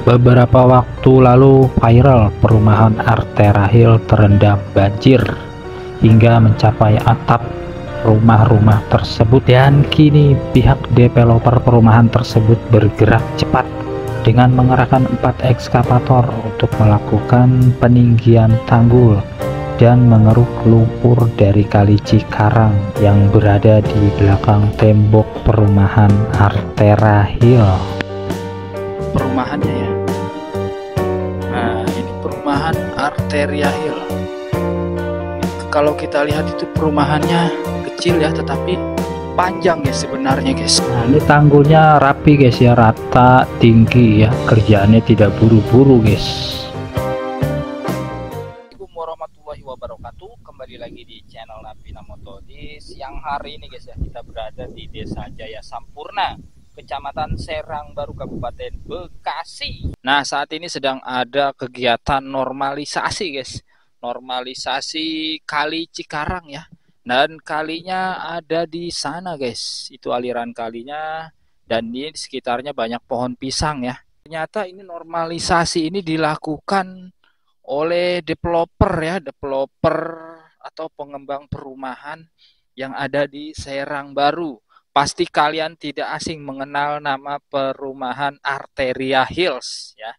Beberapa waktu lalu viral perumahan Artera Hill terendam banjir hingga mencapai atap rumah-rumah tersebut, dan kini pihak developer perumahan tersebut bergerak cepat dengan mengerahkan 4 ekskavator untuk melakukan peninggian tanggul dan mengeruk lumpur dari Kali Cikarang yang berada di belakang tembok perumahan Artera Hill. Perumahannya ya. Nah, ini perumahan Artera Hill. Kalau kita lihat itu perumahannya kecil ya, tetapi panjang ya sebenarnya guys. Nah, ini tanggulnya rapi guys ya, rata, tinggi ya, kerjaannya tidak buru-buru guys. Assalamualaikum warahmatullahi wabarakatuh. Kembali lagi di channel Napina Moto. Di siang hari ini guys ya, kita berada di Desa Jaya Sampurna, Kecamatan Serang Baru, Kabupaten Bekasi. Nah, saat ini sedang ada kegiatan normalisasi guys. Normalisasi Kali Cikarang ya. Dan kalinya ada di sana guys. Itu aliran kalinya, dan ini di sekitarnya banyak pohon pisang ya. Ternyata ini normalisasi ini dilakukan oleh developer ya, developer atau pengembang perumahan yang ada di Serang Baru. Pasti kalian tidak asing mengenal nama perumahan Artera Hills ya.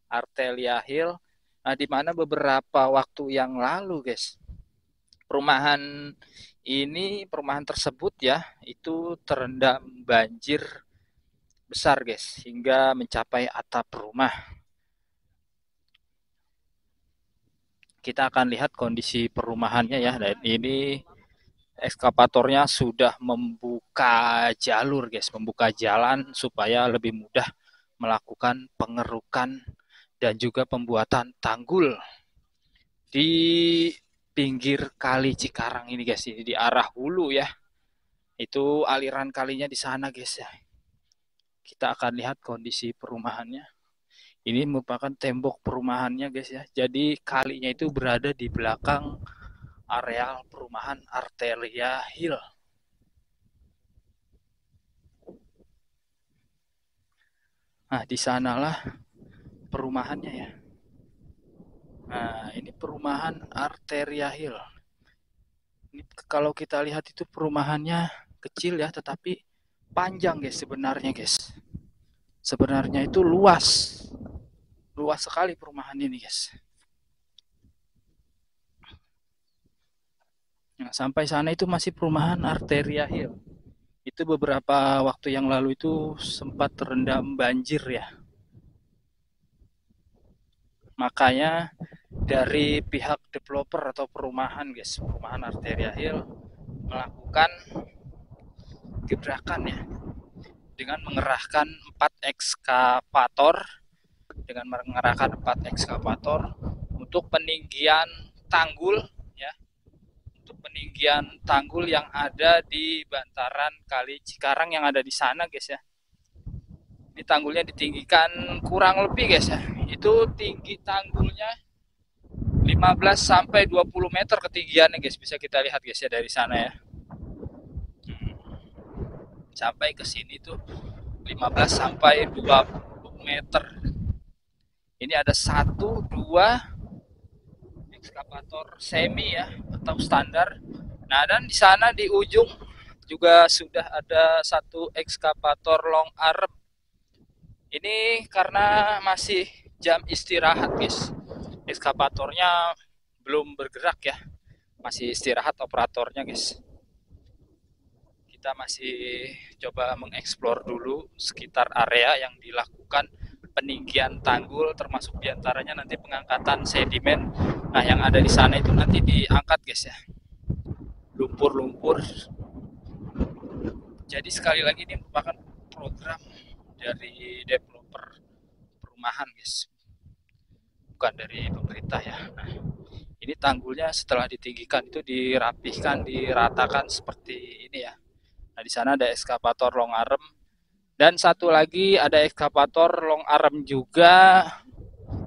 Artera Hill. Nah, di mana beberapa waktu yang lalu guys, perumahan tersebut ya, itu terendam banjir besar guys, hingga mencapai atap rumah. Kita akan lihat kondisi perumahannya ya, dan ini ekskavatornya sudah membuka jalur guys, membuka jalan supaya lebih mudah melakukan pengerukan dan juga pembuatan tanggul di pinggir Kali Cikarang ini guys. Ini di arah hulu ya, itu aliran kalinya di sana guys ya. Kita akan lihat kondisi perumahannya. Ini merupakan tembok perumahannya guys ya, jadi kalinya itu berada di belakang areal perumahan Artera Hill. Nah, di sanalah perumahannya ya. Nah, ini perumahan Artera Hill. Ini kalau kita lihat itu perumahannya kecil ya, tetapi panjang guys sebenarnya guys. Sebenarnya itu luas. Luas sekali perumahan ini guys. Nah, sampai sana itu masih perumahan Artera Hill. Itu beberapa waktu yang lalu itu sempat terendam banjir ya. Makanya dari pihak developer atau perumahan guys, perumahan Artera Hill melakukan gebrakan ya, dengan mengerahkan 4 ekskavator untuk peninggian tanggul ya, untuk peninggian tanggul yang ada di bantaran Kali Cikarang yang ada di sana guys ya. Ini tanggulnya ditinggikan kurang lebih guys ya, itu tinggi tanggulnya 15 sampai 20 meter ketinggiannya guys, bisa kita lihat guys ya dari sana ya. Sampai ke sini tuh 15 sampai 20 meter. Ini ada 1, 2 ekskavator semi ya, atau standar. Nah, dan di sana di ujung juga sudah ada 1 ekskavator long arm. Ini karena masih jam istirahat guys, ekskavatornya belum bergerak ya, masih istirahat operatornya guys. Kita masih coba mengeksplor dulu sekitar area yang dilakukan peninggian tanggul, termasuk diantaranya nanti pengangkatan sedimen. Nah, yang ada di sana itu nanti diangkat guys ya, lumpur-lumpur. Jadi sekali lagi ini merupakan program dari developer perumahan guys, bukan dari pemerintah ya. Nah, ini tanggulnya setelah ditinggikan itu dirapihkan, diratakan seperti ini ya. Nah, di sana ada ekskavator long arm, dan satu lagi ada ekskavator long arm juga,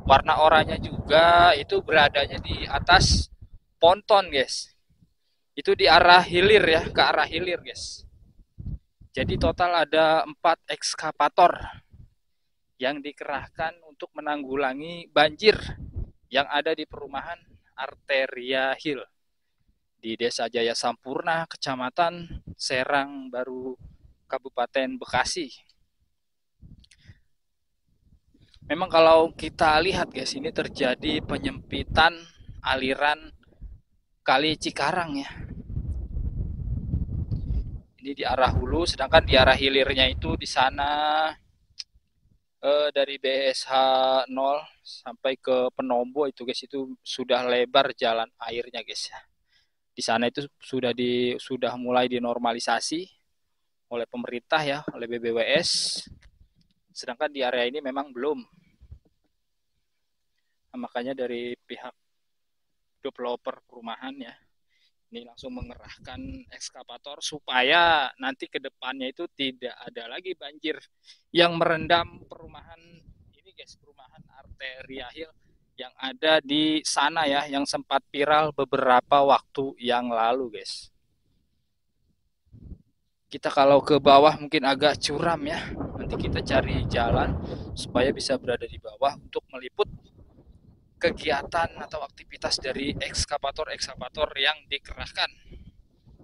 warna oranye juga, itu beradanya di atas ponton guys. Itu di arah hilir ya, ke arah hilir guys. Jadi total ada 4 ekskavator yang dikerahkan untuk menanggulangi banjir yang ada di perumahan Arteria Hill di Desa Jaya Sampurna, Kecamatan Serang Baru, Kabupaten Bekasi. Memang kalau kita lihat guys, ini terjadi penyempitan aliran Kali Cikarang ya. Ini di arah hulu, sedangkan di arah hilirnya itu di sana dari BSH 0 sampai ke Penombo itu guys, itu sudah lebar jalan airnya guys ya. Di sana itu sudah mulai dinormalisasi oleh pemerintah ya, oleh BBWS. Sedangkan di area ini memang belum. Nah, makanya dari pihak developer perumahan ya, ini langsung mengerahkan ekskavator supaya nanti ke depannya itu tidak ada lagi banjir yang merendam perumahan ini guys, perumahan Arteria Hill yang ada di sana ya, yang sempat viral beberapa waktu yang lalu guys. Kita kalau ke bawah mungkin agak curam ya, nanti kita cari jalan supaya bisa berada di bawah untuk meliput kegiatan atau aktivitas dari ekskavator-ekskavator yang dikerahkan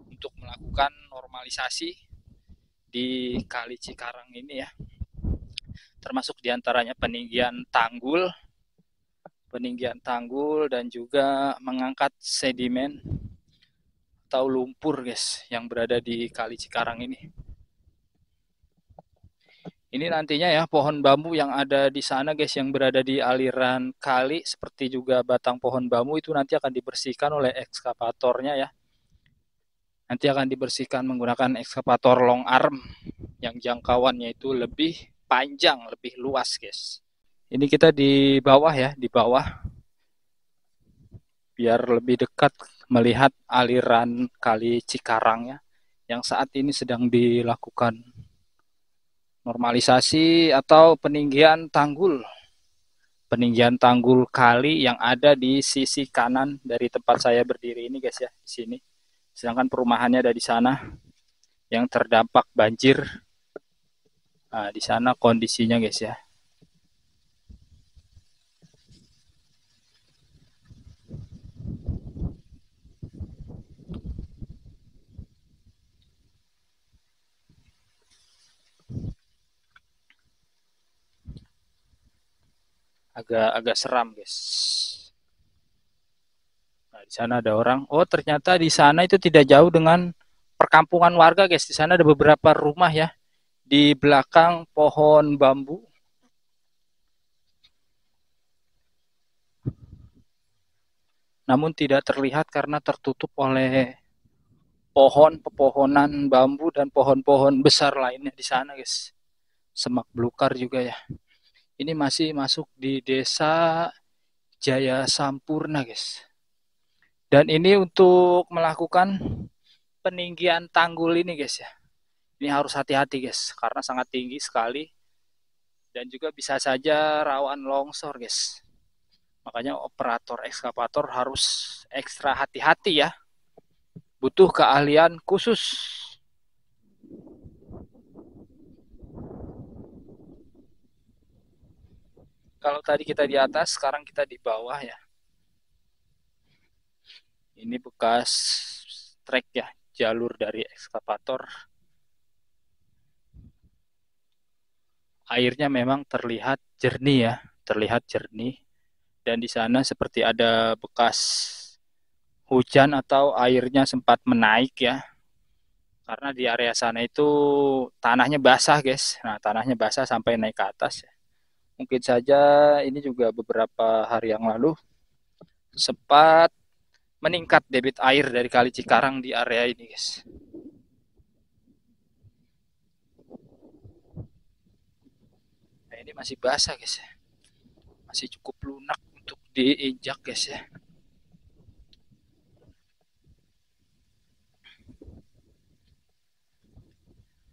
untuk melakukan normalisasi di Kali Cikarang ini ya. Termasuk diantaranya peninggian tanggul dan juga mengangkat sedimen atau lumpur guys yang berada di Kali Cikarang ini. Ini nantinya ya pohon bambu yang ada di sana guys, yang berada di aliran kali, seperti juga batang pohon bambu itu nanti akan dibersihkan oleh ekskavatornya ya. Nanti akan dibersihkan menggunakan ekskavator long arm yang jangkauannya itu lebih panjang, lebih luas guys. Ini kita di bawah ya, di bawah. Biar lebih dekat melihat aliran Kali Cikarang ya, yang saat ini sedang dilakukan normalisasi atau peninggian tanggul kali yang ada di sisi kanan dari tempat saya berdiri ini guys ya, di sini. Sedangkan perumahannya ada di sana yang terdampak banjir. Nah, di sana kondisinya guys ya. Agak seram guys. Nah, di sana ada orang. Oh, ternyata di sana itu tidak jauh dengan perkampungan warga guys. Di sana ada beberapa rumah ya. Di belakang pohon bambu. Namun tidak terlihat karena tertutup oleh pepohonan bambu dan pohon-pohon besar lainnya di sana guys. Semak belukar juga ya. Ini masih masuk di Desa Jaya Sampurna guys. Dan ini untuk melakukan peninggian tanggul ini guys ya. Ini harus hati-hati guys, karena sangat tinggi sekali. Dan juga bisa saja rawan longsor guys. Makanya operator ekskavator harus ekstra hati-hati ya. Butuh keahlian khusus. Kalau tadi kita di atas, sekarang kita di bawah ya. Ini bekas trek ya, jalur dari ekskavator. Airnya memang terlihat jernih ya, terlihat jernih. Dan di sana seperti ada bekas hujan atau airnya sempat menaik ya. Karena di area sana itu tanahnya basah guys. Nah, tanahnya basah sampai naik ke atas ya. Mungkin saja ini juga beberapa hari yang lalu sempat meningkat debit air dari Kali Cikarang di area ini guys. Nah, ini masih basah guys ya. Masih cukup lunak untuk diinjak guys ya.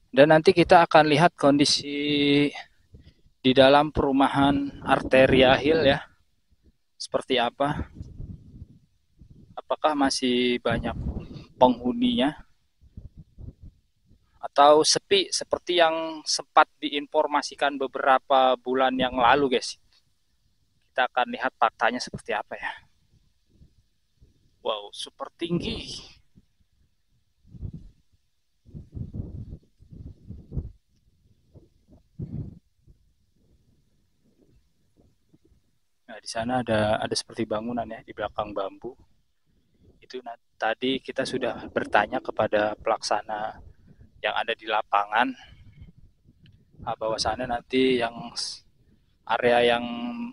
Dan nanti kita akan lihat kondisi di dalam perumahan Arteria Hill ya. Seperti apa? Apakah masih banyak penghuninya atau sepi seperti yang sempat diinformasikan beberapa bulan yang lalu, guys. Kita akan lihat faktanya seperti apa ya. Wow, super tinggi. Nah, di sana ada seperti bangunan ya di belakang bambu. Itu tadi kita sudah bertanya kepada pelaksana yang ada di lapangan, bahwasannya nanti yang area yang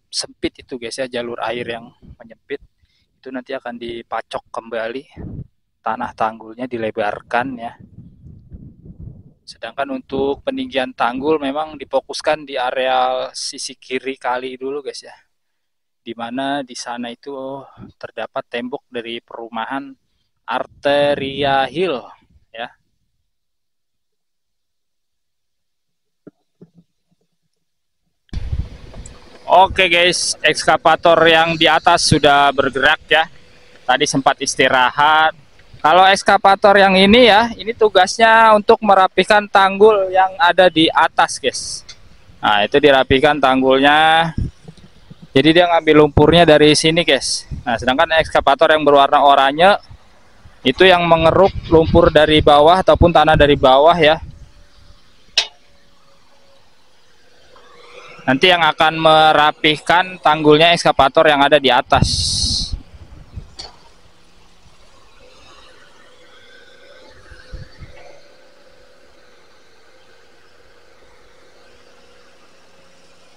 sempit itu guys ya, jalur air yang menyempit itu nanti akan dipacok kembali, tanah tanggulnya dilebarkan ya. Sedangkan untuk peninggian tanggul memang difokuskan di area sisi kiri kali dulu guys ya, dimana di sana itu terdapat tembok dari perumahan Arteria Hill ya. Oke guys, ekskavator yang di atas sudah bergerak ya. Tadi sempat istirahat. Kalau ekskavator yang ini ya, ini tugasnya untuk merapikan tanggul yang ada di atas guys. Nah itu dirapikan tanggulnya. Jadi dia ngambil lumpurnya dari sini guys. Nah sedangkan ekskavator yang berwarna oranye itu yang mengeruk lumpur dari bawah ataupun tanah dari bawah ya. Nanti yang akan merapihkan tanggulnya ekskavator yang ada di atas.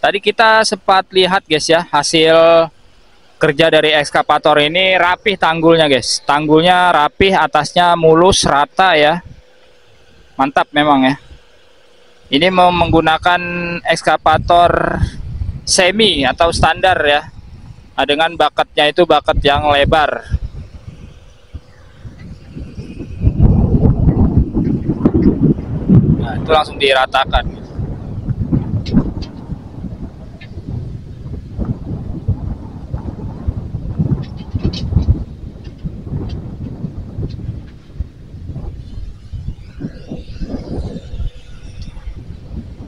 Tadi kita sempat lihat guys ya, hasil kerja dari ekskavator ini rapih tanggulnya guys. Tanggulnya rapih, atasnya mulus, rata ya. Mantap memang ya. Ini menggunakan ekskavator semi atau standar ya, dengan bakatnya itu bakat yang lebar. Nah itu langsung diratakan.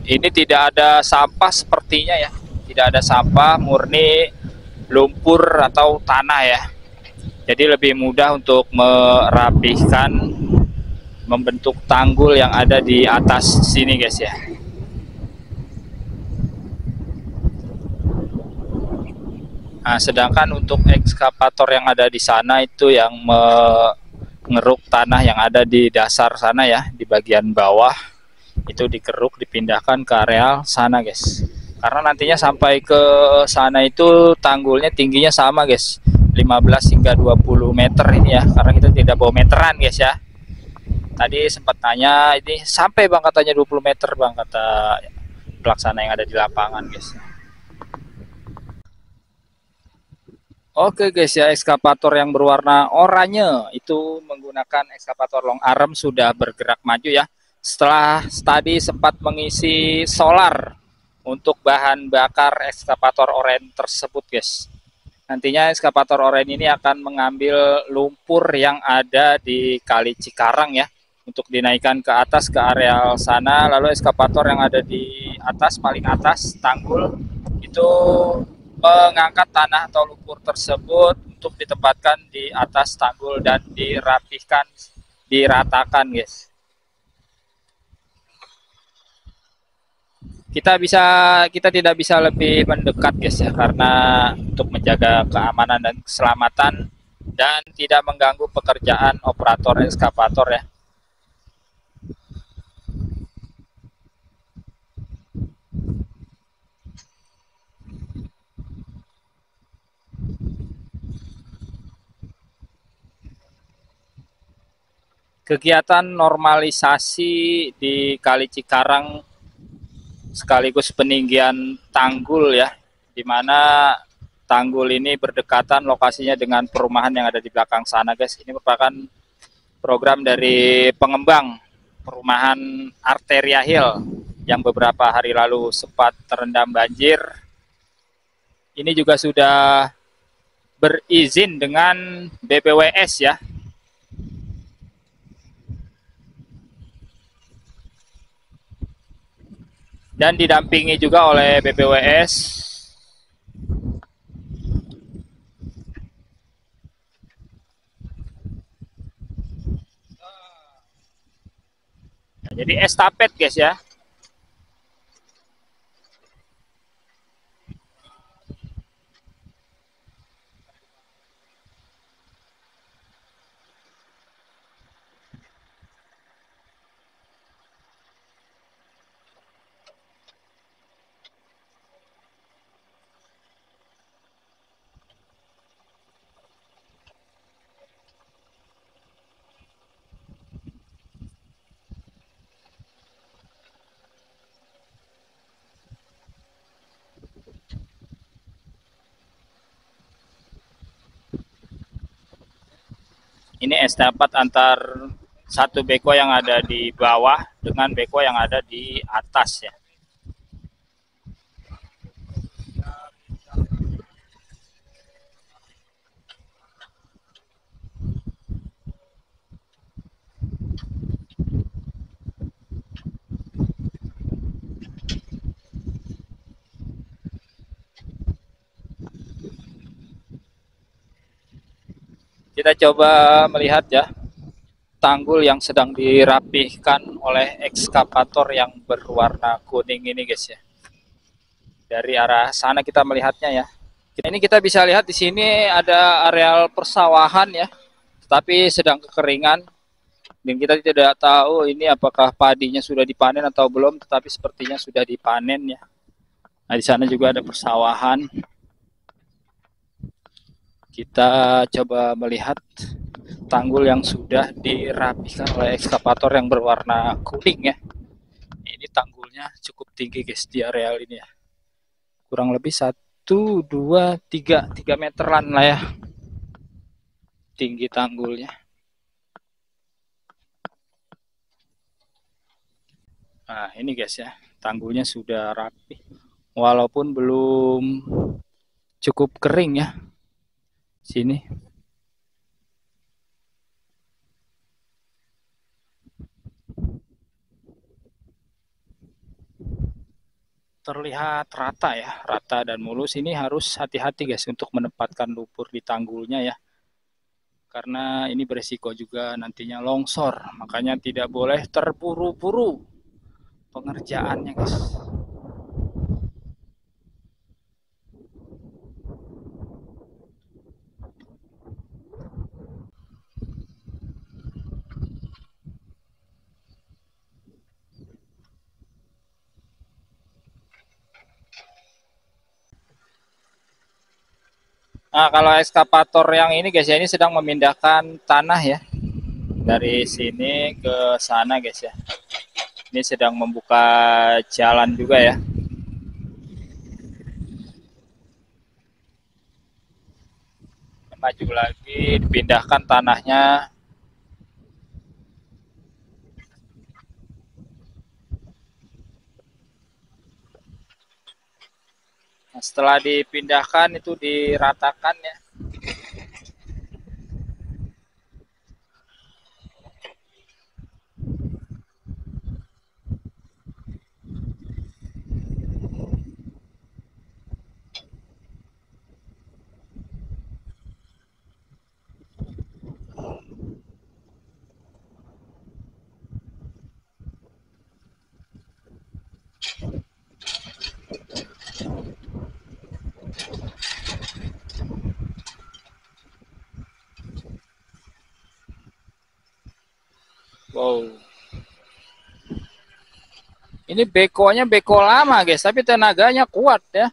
Ini tidak ada sampah sepertinya ya, tidak ada sampah, murni lumpur atau tanah ya. Jadi lebih mudah untuk merapihkan, membentuk tanggul yang ada di atas sini guys ya. Nah, sedangkan untuk ekskavator yang ada di sana itu yang mengeruk tanah yang ada di dasar sana ya, di bagian bawah. Itu dikeruk, dipindahkan ke area sana guys, karena nantinya sampai ke sana itu tanggulnya tingginya sama guys, 15 hingga 20 meter ini ya, karena kita tidak bawa meteran guys ya. Tadi sempat tanya, ini sampai bang katanya 20 meter bang, kata pelaksana yang ada di lapangan guys. Oke guys ya, ekskavator yang berwarna oranye itu menggunakan ekskavator long arm sudah bergerak maju ya. Setelah tadi sempat mengisi solar untuk bahan bakar ekskavator oranye tersebut guys. Nantinya ekskavator oranye ini akan mengambil lumpur yang ada di Kali Cikarang ya, untuk dinaikkan ke atas ke areal sana. Lalu ekskavator yang ada di atas, paling atas tanggul itu mengangkat tanah atau lumpur tersebut untuk ditempatkan di atas tanggul dan dirapihkan, diratakan guys. Kita tidak bisa lebih mendekat guys ya, karena untuk menjaga keamanan dan keselamatan dan tidak mengganggu pekerjaan operator ekskavator ya. Kegiatan normalisasi di Kali Cikarang sekaligus peninggian tanggul ya, di mana tanggul ini berdekatan lokasinya dengan perumahan yang ada di belakang sana guys. Ini merupakan program dari pengembang perumahan Arteria Hill yang beberapa hari lalu sempat terendam banjir. Ini juga sudah berizin dengan BPWS ya. dan didampingi juga oleh BPWS. Jadi estafet guys ya. Ini estafet antar satu beko yang ada di bawah dengan beko yang ada di atas ya. Kita coba melihat ya tanggul yang sedang dirapihkan oleh ekskavator yang berwarna kuning ini guys ya. Dari arah sana kita melihatnya ya. Ini kita bisa lihat di sini ada areal persawahan ya, tetapi sedang kekeringan. Dan kita tidak tahu ini apakah padinya sudah dipanen atau belum, tetapi sepertinya sudah dipanen ya. Nah, di sana juga ada persawahan. Kita coba melihat tanggul yang sudah dirapihkan oleh ekskavator yang berwarna kuning ya. Ini tanggulnya cukup tinggi guys di areal ini ya. Kurang lebih 1, 2, 3 meteran lah ya tinggi tanggulnya. Nah ini guys ya, tanggulnya sudah rapi walaupun belum cukup kering ya sini. Terlihat rata ya, rata dan mulus. Ini harus hati-hati guys untuk menempatkan lumpur di tanggulnya ya, karena ini beresiko juga nantinya longsor, makanya tidak boleh terburu-buru pengerjaannya guys. Nah, kalau ekskavator yang ini guys ya, ini sedang memindahkan tanah ya. Dari sini ke sana guys ya. Ini sedang membuka jalan juga ya. Maju lagi, dipindahkan tanahnya. Nah, setelah dipindahkan itu diratakan ya. Wow. Ini bekonya beko lama guys, tapi tenaganya kuat ya.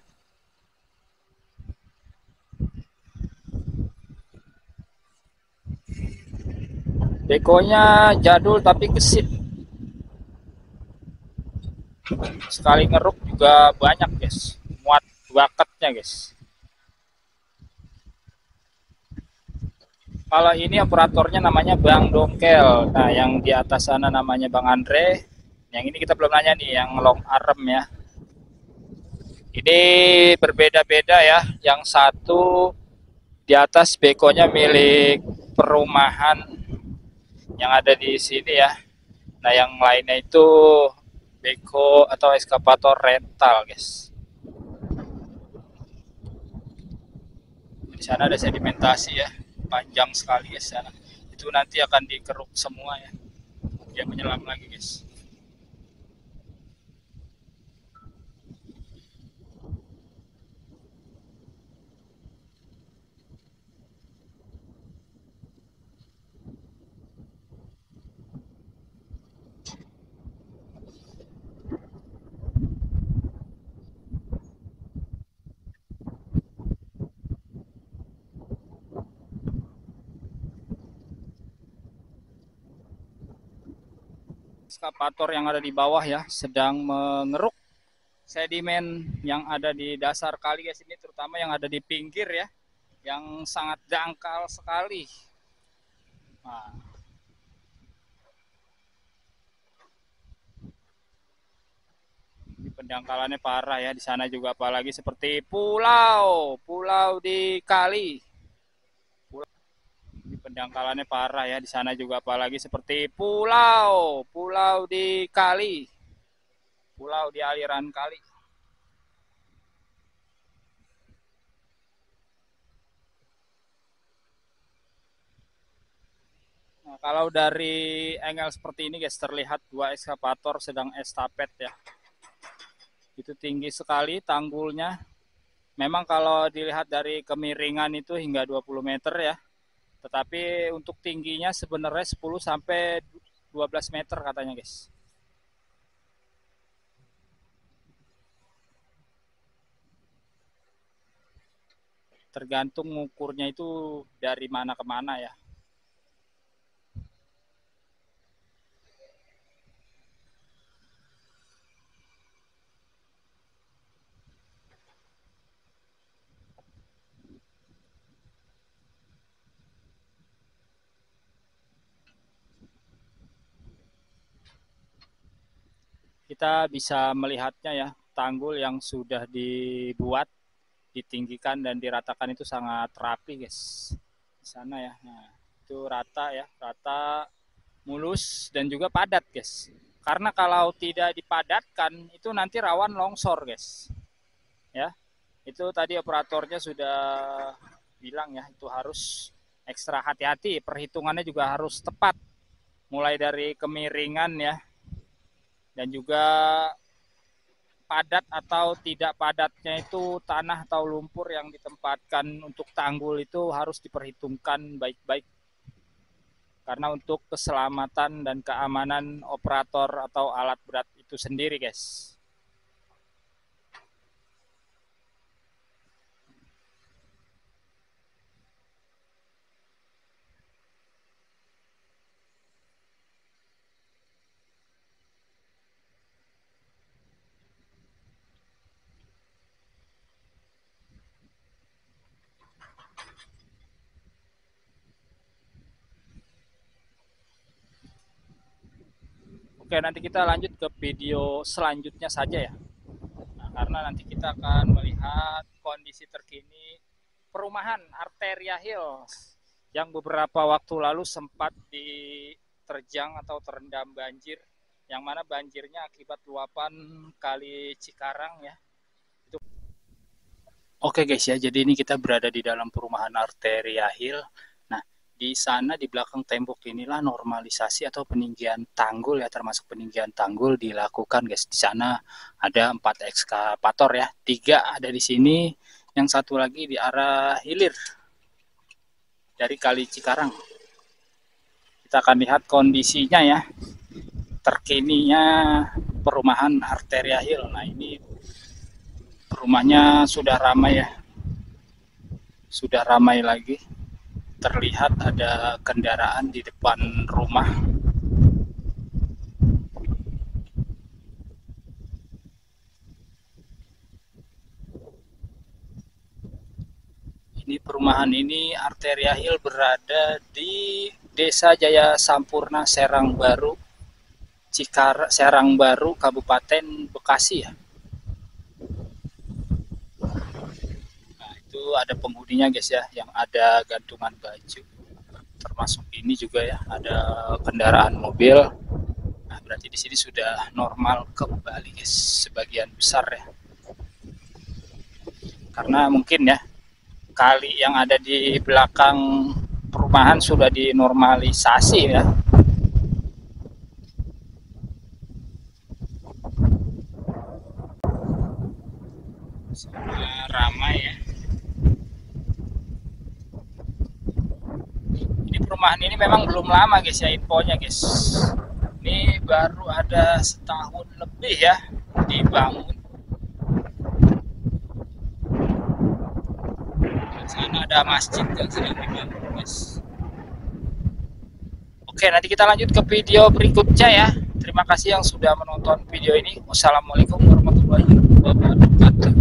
Bekonya jadul tapi gesit. Sekali ngeruk juga banyak guys, muat bakatnya guys. Kalau ini operatornya namanya Bang Dongkel. Nah, yang di atas sana namanya Bang Andre. Yang ini kita belum nanya nih, yang long arm ya. Ini berbeda-beda ya. Yang satu di atas bekonya milik perumahan yang ada di sini ya. Nah, yang lainnya itu beko atau eskavator rental, guys. Di sana ada sedimentasi ya, panjang sekali guys sana. Itu nanti akan dikeruk semua ya. Dia menyelam lagi, guys. Eskavator yang ada di bawah ya sedang mengeruk sedimen yang ada di dasar kali, guys. Ini terutama yang ada di pinggir ya, yang sangat dangkal sekali. Nah, ini pendangkalannya parah ya. Di sana juga apalagi seperti pulau di kali. Ini pendangkalannya parah ya. Di sana juga apalagi seperti pulau di kali. Pulau di aliran kali. Nah, kalau dari angle seperti ini guys, terlihat dua eskavator sedang estafet ya. Itu tinggi sekali tanggulnya. Memang kalau dilihat dari kemiringan itu hingga 20 meter ya. Tetapi untuk tingginya sebenarnya 10 sampai 12 meter katanya, guys. Tergantung ngukurnya itu dari mana ke mana ya. Kita bisa melihatnya ya, tanggul yang sudah dibuat, ditinggikan dan diratakan itu sangat rapi, guys. Di sana ya. Nah, itu rata ya, rata, mulus dan juga padat, guys. Karena kalau tidak dipadatkan itu nanti rawan longsor, guys. Ya. Itu tadi operatornya sudah bilang ya, itu harus ekstra hati-hati, perhitungannya juga harus tepat. Mulai dari kemiringan ya, dan juga padat atau tidak padatnya itu tanah atau lumpur yang ditempatkan untuk tanggul itu harus diperhitungkan baik-baik. Karena untuk keselamatan dan keamanan operator atau alat berat itu sendiri, guys. Oke, nanti kita lanjut ke video selanjutnya saja ya. Nah, karena nanti kita akan melihat kondisi terkini perumahan Arteria Hills yang beberapa waktu lalu sempat diterjang atau terendam banjir, yang mana banjirnya akibat luapan kali Cikarang ya. Oke guys ya, jadi ini kita berada di dalam perumahan Arteria Hill. Di sana di belakang tembok inilah normalisasi atau peninggian tanggul ya, termasuk peninggian tanggul dilakukan, guys. Di sana ada 4 ekskavator ya, 3 ada di sini, yang satu lagi di arah hilir dari Kali Cikarang. Kita akan lihat kondisinya ya, terkininya perumahan Arteria Hill. Nah, ini rumahnya sudah ramai ya, sudah ramai lagi. Terlihat ada kendaraan di depan rumah. Ini perumahan ini Arteria Hill berada di Desa Jaya Sampurna, Serang Baru, Serang Baru, Kabupaten Bekasi ya. Ada penghuninya guys ya, yang ada gantungan baju, termasuk ini juga ya, ada kendaraan mobil. Nah, berarti di sini sudah normal kembali guys, sebagian besar ya. Karena mungkin ya kali yang ada di belakang perumahan sudah dinormalisasi ya. Ramai ya. Ini perumahan ini memang belum lama guys ya infonya guys. Ini baru ada setahun lebih ya dibangun. Di sana ada masjid yang sedang dibangun guys. Oke, nanti kita lanjut ke video berikutnya ya. Terima kasih yang sudah menonton video ini. Wassalamualaikum warahmatullahi wabarakatuh.